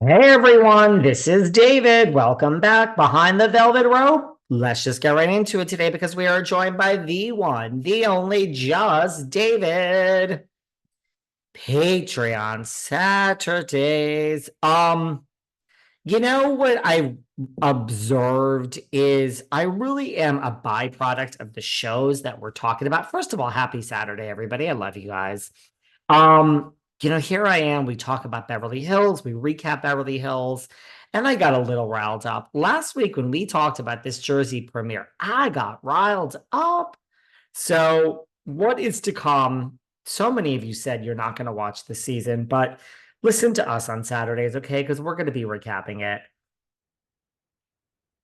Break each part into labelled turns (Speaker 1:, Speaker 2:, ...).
Speaker 1: Hey everyone, this is David. Welcome back behind the velvet rope. Let's just get right into it today because we are joined by the one, the only, just David. Patreon Saturdays. You know what I observed is I really am a byproduct of the shows that we're talking about. First of all, happy Saturday, everybody. I love you guys. Here I am. We talk about Beverly Hills, we recap Beverly Hills, and I got a little riled up. Last week when we talked about this Jersey premiere, I got riled up. So, what is to come? So many of you said you're not going to watch the season, but listen to us on Saturdays, okay? Because we're going to be recapping it.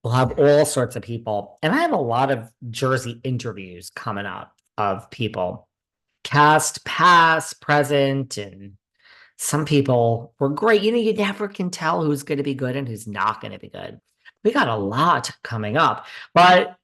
Speaker 1: We'll have all sorts of people. And I have a lot of Jersey interviews coming up of people, cast, past, present, and some people were great. You never can tell who's going to be good and who's not going to be good. We got a lot coming up, but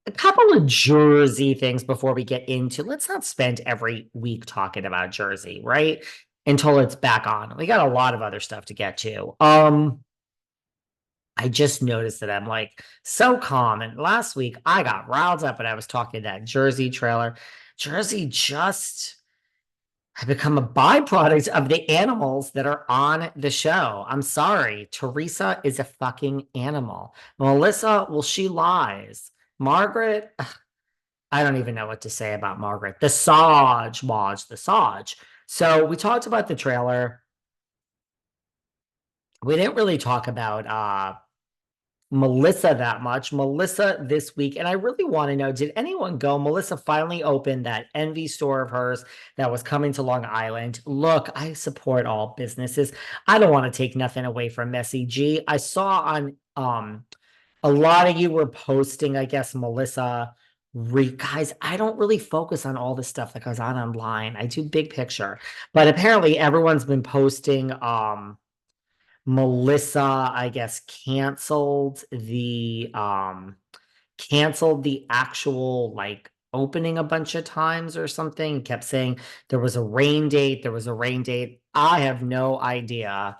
Speaker 1: a couple of Jersey things before we get into. Let's not spend every week talking about Jersey, right? Until it's back on. We got a lot of other stuff to get to. I just noticed that I'm like so calm. And last week I got riled up and I was talking that Jersey trailer. Jersey just have become a byproduct of the animals that are on the show. I'm sorry. Teresa is a fucking animal. Melissa, well, she lies. Margaret, I don't even know what to say about Margaret. The Sarge, Marge the Sarge. So we talked about the trailer. We didn't really talk about Melissa that much. Melissa this week, and I really want to know, did anyone go? Melissa finally opened that Envy store of hers that was coming to Long Island. Look, I support all businesses. I don't want to take nothing away from Messy G. I saw on a lot of you were posting, I guess, Melissa. Guys, I don't really focus on all the stuff that goes on online. I do big picture, but apparently everyone's been posting Melissa, I guess, canceled the actual like opening a bunch of times or something. Kept saying there was a rain date, there was a rain date. I have no idea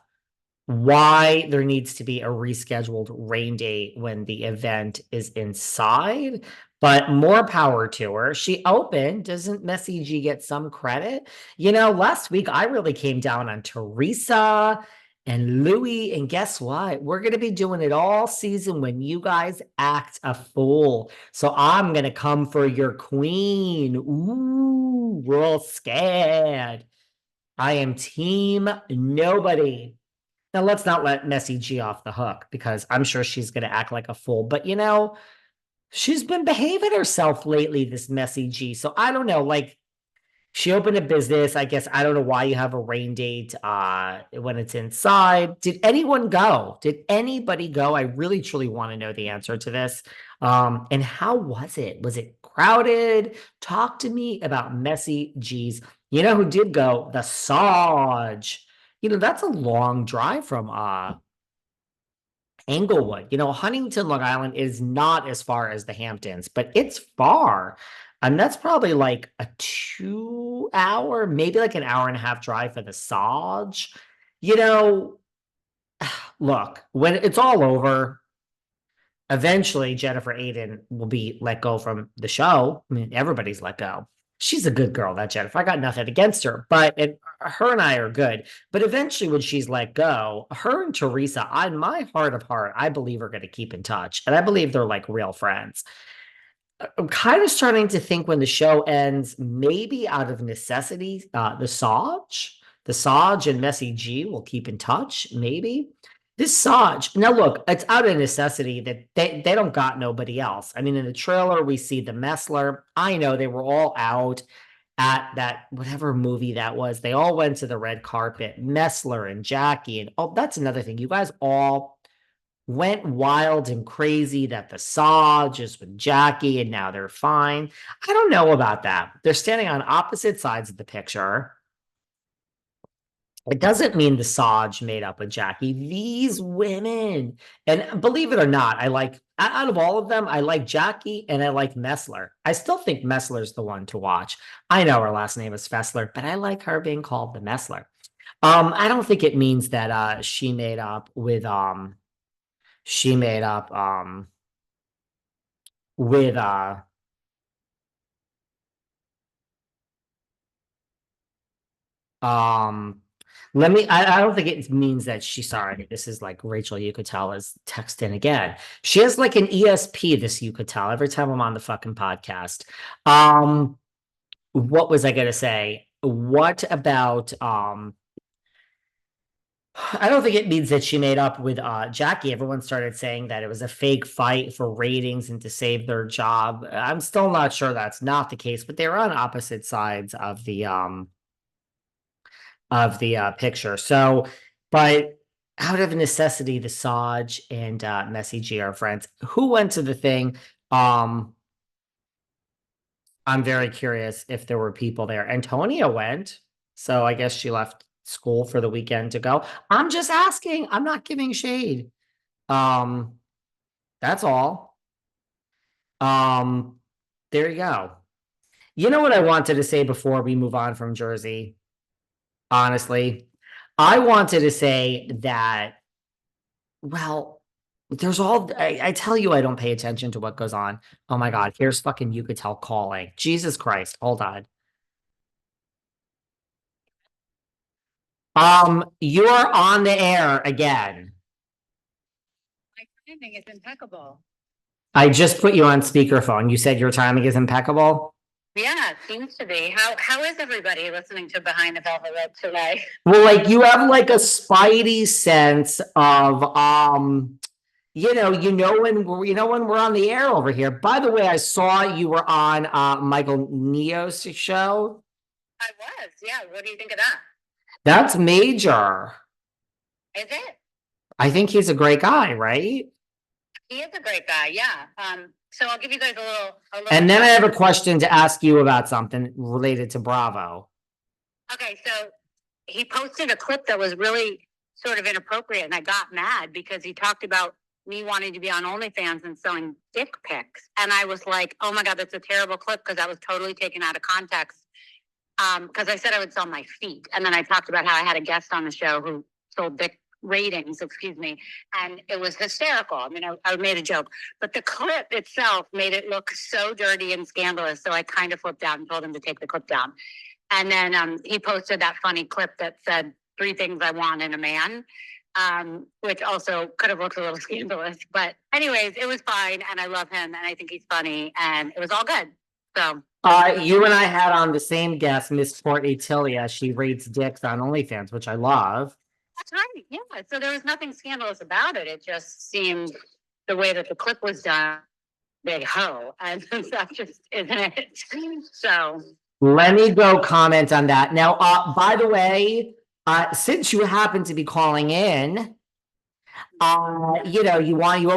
Speaker 1: why there needs to be a rescheduled rain date when the event is inside, but more power to her. She opened. Doesn't Messy G get some credit? Last week I really came down on Teresa and Louie, and guess what? We're going to be doing it all season when you guys act a fool. So I'm going to come for your queen. Ooh, we're all scared. I am team nobody. Now, let's not let Messy G off the hook because I'm sure she's going to act like a fool. But, she's been behaving herself lately, this Messy G. So I don't know. Like, she opened a business. I guess I don't know why you have a rain date when it's inside. Did anyone go? Did anybody go? I really truly want to know the answer to this. And how was it? Was it crowded? Talk to me about Messy G's. You know who did go? The Sarge. That's a long drive from Englewood. Huntington, Long Island is not as far as the Hamptons, but it's far. And that's probably like a 2 hour, maybe like an hour and a half drive for the Sarge. You know, Look, when it's all over, eventually Jennifer Aiden will be let go from the show. I mean, everybody's let go. She's a good girl, that Jennifer. I got nothing against her, but her and I are good. But eventually, when she's let go, her and Teresa, on my heart of heart, I believe are going to keep in touch, and I believe they're like real friends. I'm kind of starting to think when the show ends, maybe out of necessity, the Sarge and Messy G will keep in touch. Maybe this Sarge. Now, look, it's out of necessity that they don't got nobody else. I mean, in the trailer, we see the Messler. I know they were all out at that whatever movie that was. They all went to the red carpet. Messler and Jackie, and oh, that's another thing. You guys all went wild and crazy that the Sarge is with Jackie and now they're fine. I don't know about that. They're standing on opposite sides of the picture. It doesn't mean the Sarge made up with Jackie. These women, and believe it or not, I like, out of all of them, I like Jackie and I like Messler. I still think Messler's the one to watch. I know her last name is Fessler, but I like her being called the Messler. I don't think it means that she made up with she made up with um I don't think it means that she sorry, this is like Rachel you could tell is texting again. She has like an ESP, this you could tell every time I'm on the fucking podcast. What was I gonna say? What about I don't think it means that she made up with Jackie. Everyone started saying that it was a fake fight for ratings and to save their job. I'm still not sure that's not the case, but they're on opposite sides of the picture. So, but out of necessity, the Sarge and Messy G are friends. Who went to the thing? Um, I'm very curious if there were people there. Antonia went, so I guess she left school for the weekend to go. I'm just asking. I'm not giving shade. Um, that's all. Um, there you go. You know what I wanted to say before we move on from Jersey? Honestly, I wanted to say that, well, there's all I tell you I don't pay attention to what goes on. Oh my God, here's fucking Yucatel calling. Jesus Christ, hold on. You're on the air again.
Speaker 2: My timing is impeccable.
Speaker 1: I just put you on speakerphone. You said your timing is impeccable.
Speaker 2: Yeah, it seems to be. How is everybody listening to Behind the Velvet Rope today?
Speaker 1: Well, like you have like a spidey sense of you know when we're on the air over here. By the way, I saw you were on Michael Neo's show.
Speaker 2: I was, yeah. What do you think of that?
Speaker 1: That's major.
Speaker 2: Is it?
Speaker 1: I think he's a great guy, right?
Speaker 2: He is a great guy, yeah. So I'll give you guys a little.
Speaker 1: And then I have a question to ask you about something related to Bravo.
Speaker 2: Okay, so he posted a clip that was really sort of inappropriate, and I got mad because he talked about me wanting to be on OnlyFans and selling dick pics. And I was like, oh my God, that's a terrible clip because that was totally taken out of context. Because I said I would sell my feet. And then I talked about how I had a guest on the show who sold dick ratings, excuse me. And it was hysterical. I mean, I made a joke, but the clip itself made it look so dirty and scandalous. So I kind of flipped out and told him to take the clip down. And then he posted that funny clip that said 3 things I want in a man, which also could have looked a little scandalous. But anyways, it was fine. And I love him. And I think he's funny. And it was all good. So.
Speaker 1: You and I had on the same guest, Miss Courtney Tilia. She rates dicks on OnlyFans, which I love.
Speaker 2: That's right. Yeah. So there was nothing scandalous about it. It just seemed the way that the clip was done, big hoe. And that just isn't it. So
Speaker 1: let me go comment on that. Now, by the way, since you happen to be calling in, you